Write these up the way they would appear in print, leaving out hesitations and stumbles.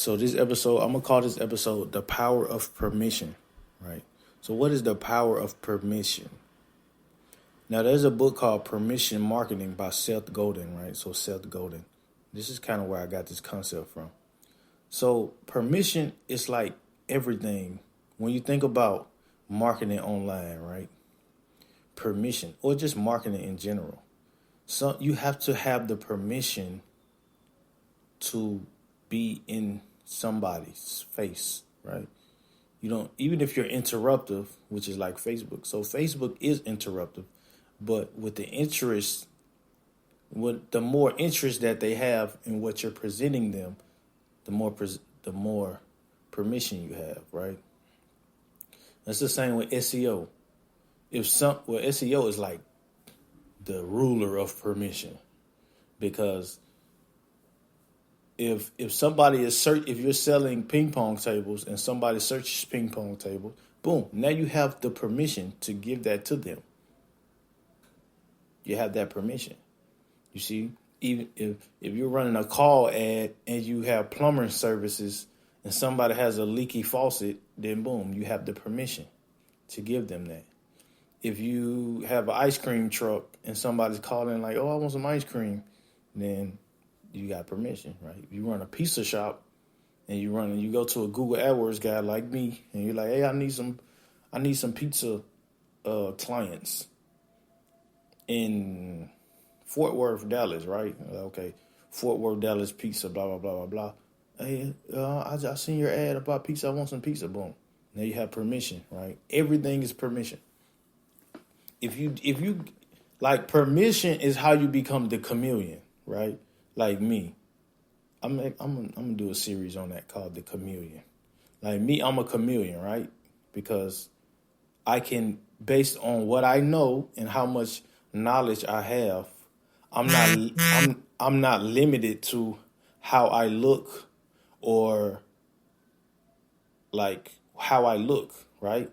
So this episode, I'm gonna call this episode "The Power of Permission." Right. So what is the power of permission? Now there's a book called Permission Marketing by Seth Godin. Right. So Seth Godin. This is kind of where I got this concept from. So permission is like everything. When you think about marketing online, right? Permission, or just marketing in general. So you have to have the permission to be in somebody's face, right? You don't, even if you're interruptive, which is like Facebook. So Facebook is interruptive, but with the interest, with the more interest that they have in what you're presenting them, the more permission you have, right? That's the same with SEO. SEO is like the ruler of permission, because if somebody is if you're selling ping pong tables and somebody searches ping pong table, boom, now you have the permission to give that to them. You have that permission. You see, even if you're running a call ad and you have plumber services and somebody has a leaky faucet, then boom, you have the permission to give them that. If you have an ice cream truck and somebody's calling like, oh, I want some ice cream, then you got permission, right? If you run a pizza shop and you go to a Google AdWords guy like me and you're like, hey, I need some pizza clients in Fort Worth, Dallas, right? Okay, Fort Worth, Dallas pizza, blah, blah, blah, blah, blah. Hey, I seen your ad about pizza. I want some pizza. Boom. Now you have permission, right? Everything is permission. If you like, permission is how you become the chameleon, right? Like me, I'm gonna do a series on that called The Chameleon. Like me, I'm a chameleon, right? Because I can, based on what I know and how much knowledge I have, I'm not limited to how I look or like how I look, right?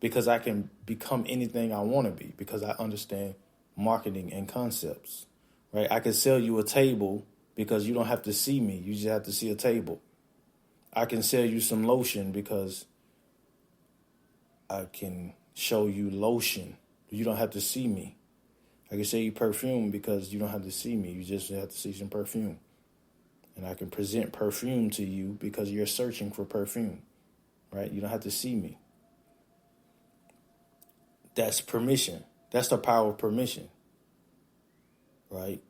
Because I can become anything I want to be because I understand marketing and concepts, right? I can sell you a table because you don't have to see me. You just have to see a table. I can sell you some lotion because I can show you lotion. You don't have to see me. I can sell you perfume because you don't have to see me. You just have to see some perfume. And I can present perfume to you because you're searching for perfume, right? You don't have to see me. That's permission. That's the power of permission, right?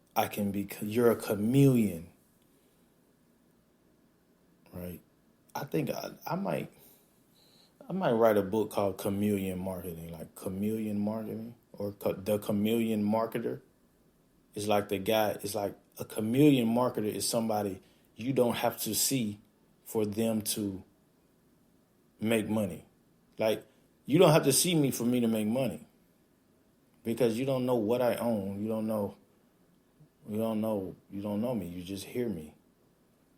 You're a chameleon, right? I think I might write a book called Chameleon Marketing, like Chameleon Marketing or The Chameleon Marketer. It's like it's like a chameleon marketer is somebody you don't have to see for them to make money. Like, you don't have to see me for me to make money because you don't know what I own. You don't know me. You just hear me,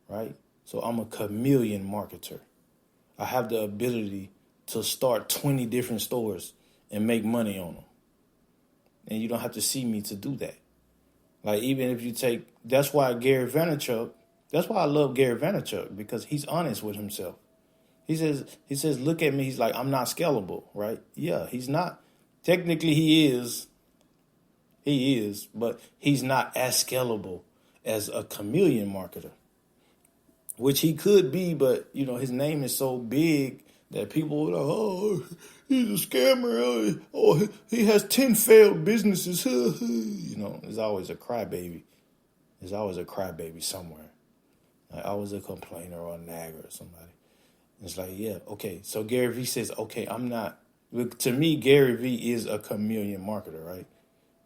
right? So I'm a chameleon marketer. I have the ability to start 20 different stores and make money on them. And you don't have to see me to do that. Like, even if you that's why I love Gary Vaynerchuk, because he's honest with himself. He says, look at me. He's like, I'm not scalable, right? Yeah, he's not. Technically, he is, but he's not as scalable as a chameleon marketer, which he could be. But, his name is so big that people are like, oh, he's a scammer. Oh, he has 10 failed businesses. There's always a crybaby. There's always a crybaby somewhere. Like, always a complainer or a nagger or somebody. It's like, yeah, okay. So Gary Vee says, okay, to me, Gary Vee is a chameleon marketer, right?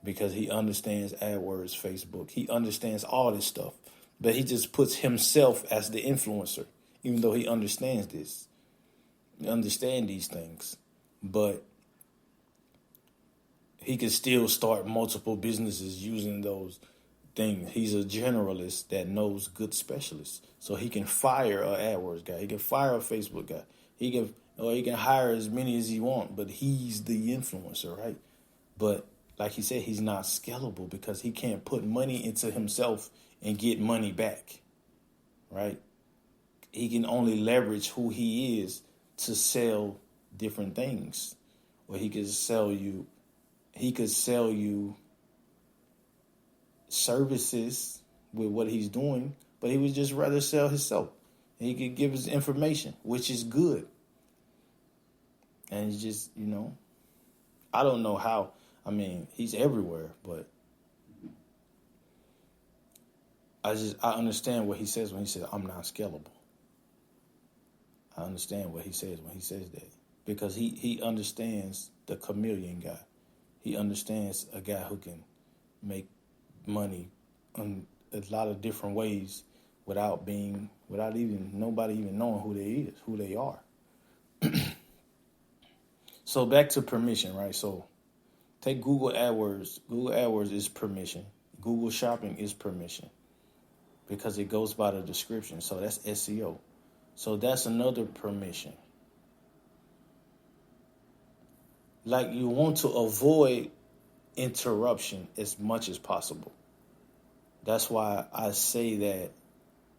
Because he understands AdWords, Facebook. He understands all this stuff. But he just puts himself as the influencer, even though he understands this. He understands these things. But he can still start multiple businesses using those things. He's a generalist that knows good specialists. So he can fire an AdWords guy. He can fire a Facebook guy. He can hire as many as he wants, but he's the influencer, right? But like he said, he's not scalable because he can't put money into himself and get money back, right? he can only leverage who he is to sell different things. Or he could sell you services with what he's doing, but he would just rather sell himself. He could give his information, which is good. And he just, I don't know how. I mean, he's everywhere, but I understand what he says when he says, I'm not scalable. I understand what he says when he says that. Because he understands the chameleon guy. He understands a guy who can make money in a lot of different ways without even nobody even knowing who they are. So back to permission, right? So take Google AdWords. Google AdWords is permission. Google Shopping is permission because it goes by the description. So that's SEO. So that's another permission. Like, you want to avoid interruption as much as possible. That's why I say that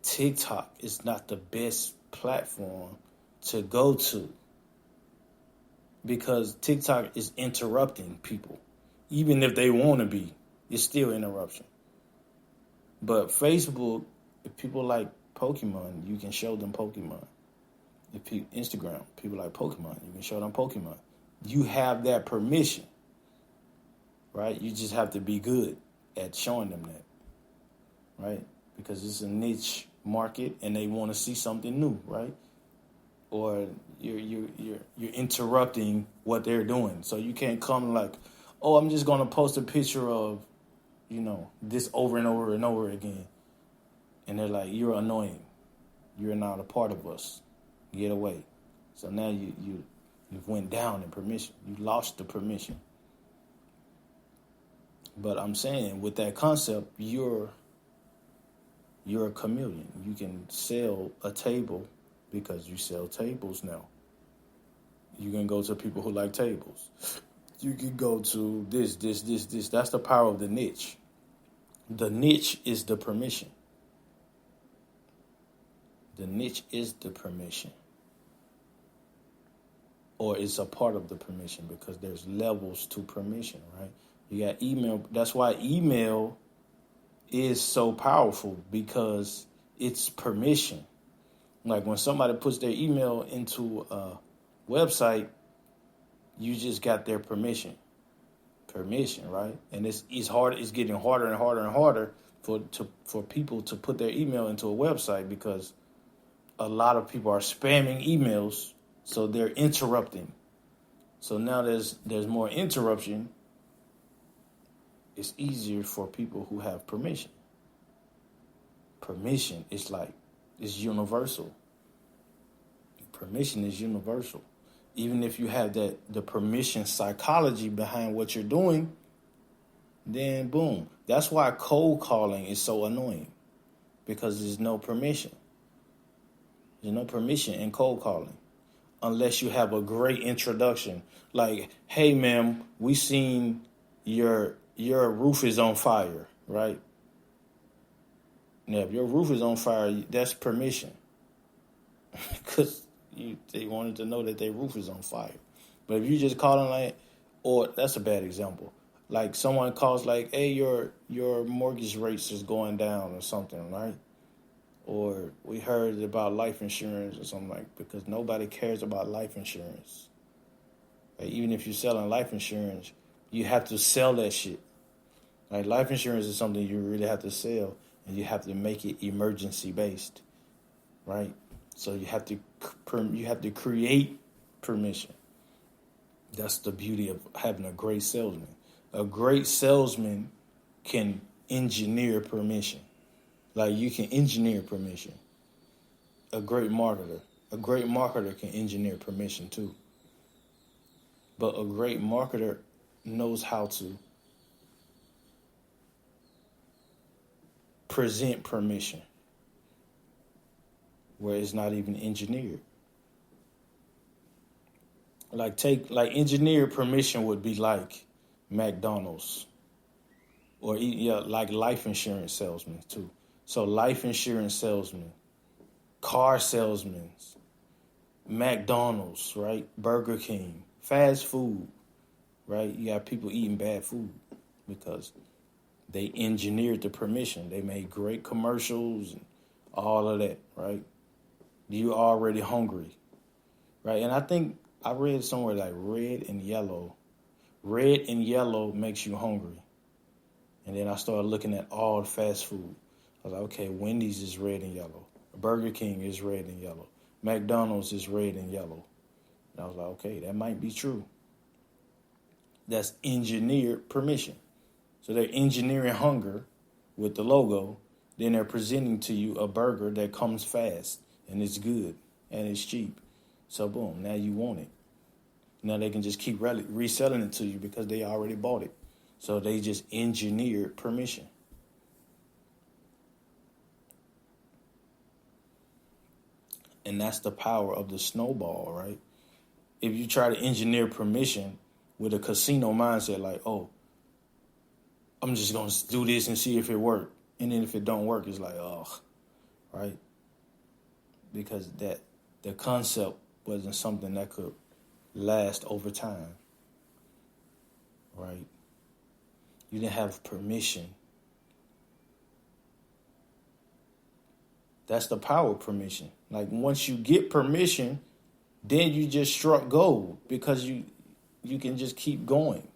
TikTok is not the best platform to go to, because TikTok is interrupting people. Even if they want to be, it's still interruption. But Facebook, if people like Pokemon, you can show them Pokemon. Instagram, people like Pokemon, you can show them Pokemon. You have that permission, right? You just have to be good at showing them that, right? Because it's a niche market and they want to see something new, right? Or you're interrupting what they're doing, so you can't come like, oh, I'm just gonna post a picture of, this over and over and over again, and they're like, you're annoying, you're not a part of us, get away. So now you've went down in permission. You lost the permission. But I'm saying with that concept, you're a chameleon. You can sell a table because you sell tables now. You can go to people who like tables. You can go to this. That's the power of the niche. The niche is the permission. The niche is the permission. Or it's a part of the permission, because there's levels to permission, right? You got email. That's why email is so powerful, because it's permission. Like when somebody puts their email into a website, you just got their permission. Permission, right? And it's hard. It's getting harder and harder and harder for people to put their email into a website, because a lot of people are spamming emails. So they're interrupting. So now there's more interruption. It's easier for people who have permission. Permission is universal. Permission is universal. Even if you have the permission psychology behind what you're doing, then boom. That's why cold calling is so annoying, because there's no permission. There's no permission in cold calling. Unless you have a great introduction, like, hey, ma'am, we seen your roof is on fire, right? Now, if your roof is on fire, that's permission, because they wanted to know that their roof is on fire. But if you just calling or that's a bad example. Like someone calls like, hey, your mortgage rates is going down or something, right? Or we heard about life insurance or something, because nobody cares about life insurance. Like, even if you're selling life insurance, you have to sell that shit. Like, life insurance is something you really have to sell, and you have to make it emergency based, right? So you have to create permission. That's the beauty of having a great salesman. A great salesman can engineer permission. Like, you can engineer permission. A great marketer can engineer permission too. But a great marketer knows how to present permission where it's not even engineered. Like engineered permission would be like McDonald's, or like life insurance salesmen too. So life insurance salesmen, car salesmen, McDonald's, right? Burger King, fast food, right? You got people eating bad food because they engineered the permission. They made great commercials and all of that, right? You already hungry, right? And I think I read somewhere like red and yellow makes you hungry. And then I started looking at all fast food. I was like, okay, Wendy's is red and yellow. Burger King is red and yellow. McDonald's is red and yellow. And I was like, okay, that might be true. That's engineered permission. So they're engineering hunger with the logo. Then they're presenting to you a burger that comes fast and it's good and it's cheap. So boom, now you want it. Now they can just keep reselling it to you because they already bought it. So they just engineered permission. And that's the power of the snowball, right? If you try to engineer permission with a casino mindset, like, oh, I'm just going to do this and see if it works. And then if it don't work, it's like, oh, right? Because the concept wasn't something that could last over time, right? You didn't have permission. That's the power of permission. Like once you get permission, then you just struck gold because you can just keep going.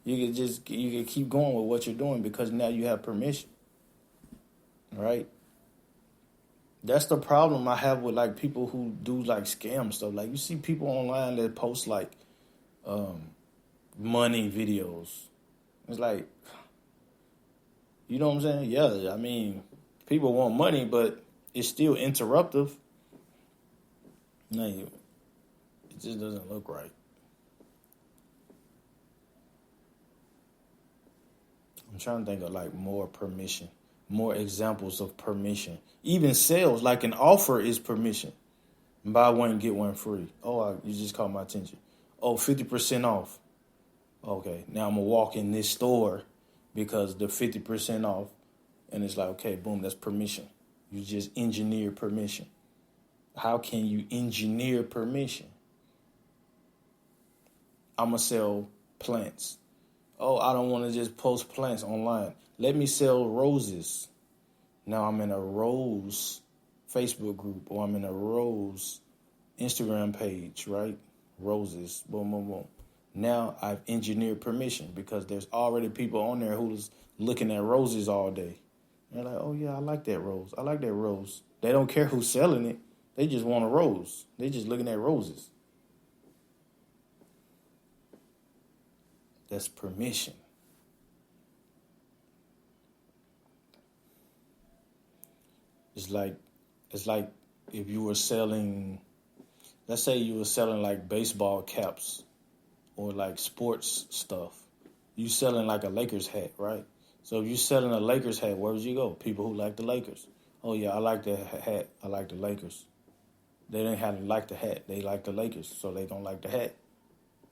You can keep going with what you're doing because now you have permission. Right? That's the problem I have with like people who do like scam stuff. Like you see people online that post like money videos. It's like, you know what I'm saying? Yeah, I mean, people want money, but it's still interruptive. No, it just doesn't look right. I'm trying to think of like more permission, more examples of permission. Even sales, like an offer is permission. Buy one, get one free. Oh, you just caught my attention. Oh, 50% off. Okay, now I'm going to walk in this store because the 50% off. And it's like, okay, boom, that's permission. You just engineer permission. How can you engineer permission? I'm going to sell plants. Oh, I don't want to just post plants online. Let me sell roses. Now I'm in a rose Facebook group or I'm in a rose Instagram page, right? Roses, boom, boom, boom. Now I've engineered permission because there's already people on there who's looking at roses all day. They're like, oh, yeah, I like that rose. I like that rose. They don't care who's selling it. They just want a rose. They just looking at roses. That's permission. It's like if you were selling, let's say you were selling like baseball caps or like sports stuff. You selling like a Lakers hat, right? So if you're selling a Lakers hat, where would you go? People who like the Lakers. Oh, yeah, I like the hat. I like the Lakers. They didn't have to like the hat. They like the Lakers, so they don't like the hat.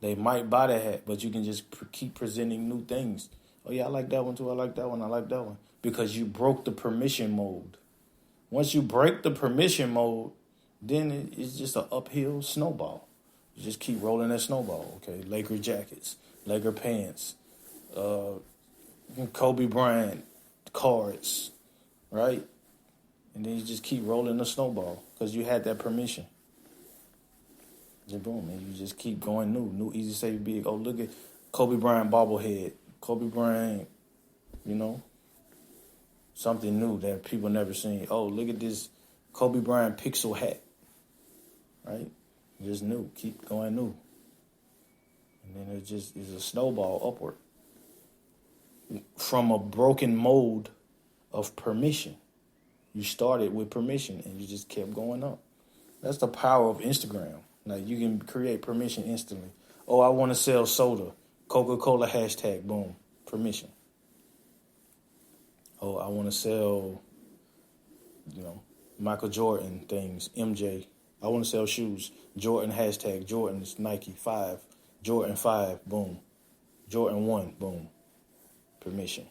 They might buy the hat, but you can just keep presenting new things. Oh, yeah, I like that one, too. I like that one. I like that one. Because you broke the permission mode. Once you break the permission mode, then it's just an uphill snowball. You just keep rolling that snowball, okay? Laker jackets, Laker pants, Kobe Bryant cards, right? And then you just keep rolling the snowball because you had that permission. Just boom, and you just keep going new easy, safe, big. Oh, look at Kobe Bryant bobblehead. Kobe Bryant, something new that people never seen. Oh, look at this Kobe Bryant pixel hat, right? Just new, keep going new. And then it just is a snowball upward from a broken mold of permission. You started with permission and you just kept going up. That's the power of Instagram. Like you can create permission instantly. Oh, I want to sell soda. Coca-Cola hashtag, boom, permission. Oh, I want to sell, Michael Jordan things, MJ. I want to sell shoes. Jordan hashtag, Jordan's Nike 5. Jordan 5, boom. Jordan 1, boom. Permission.